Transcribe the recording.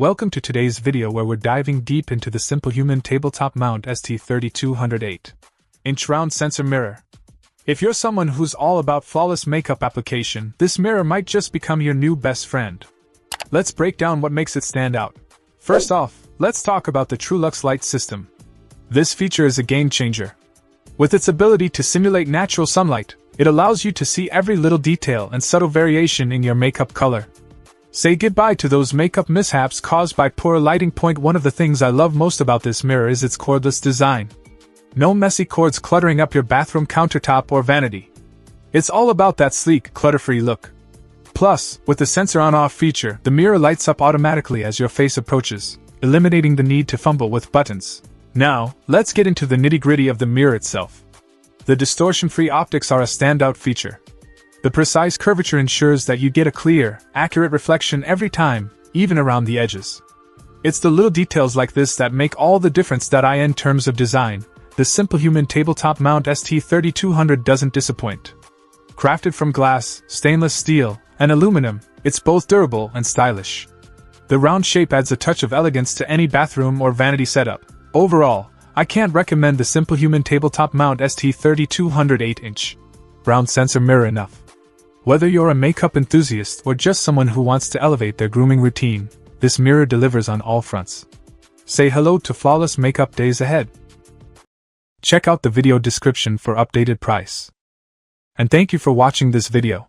Welcome to today's video where we're diving deep into the simplehuman Tabletop mount ST3200 8-inch round sensor mirror. If you're someone who's all about flawless makeup application, this mirror might just become your new best friend. Let's break down what makes it stand out. First off, let's talk about the TrueLux light system. This feature is a game changer. With its ability to simulate natural sunlight, it allows you to see every little detail and subtle variation in your makeup color. Say goodbye to those makeup mishaps caused by poor lighting. One of the things I love most about this mirror is its cordless design. No messy cords cluttering up your bathroom countertop or vanity. It's all about that sleek, clutter-free look. Plus, with the sensor on-off feature, the mirror lights up automatically as your face approaches, eliminating the need to fumble with buttons. Now, let's get into the nitty-gritty of the mirror itself. The distortion-free optics are a standout feature. The precise curvature ensures that you get a clear, accurate reflection every time, even around the edges. It's the little details like this that make all the difference. In terms of design, the simplehuman Tabletop mount ST3200 doesn't disappoint. Crafted from glass, stainless steel, and aluminum, it's both durable and stylish. The round shape adds a touch of elegance to any bathroom or vanity setup. Overall, I can't recommend the simplehuman Tabletop mount ST3200 8-inch round sensor mirror enough. Whether you're a makeup enthusiast or just someone who wants to elevate their grooming routine, this mirror delivers on all fronts. Say hello to flawless makeup days ahead. Check out the video description for updated price. And thank you for watching this video.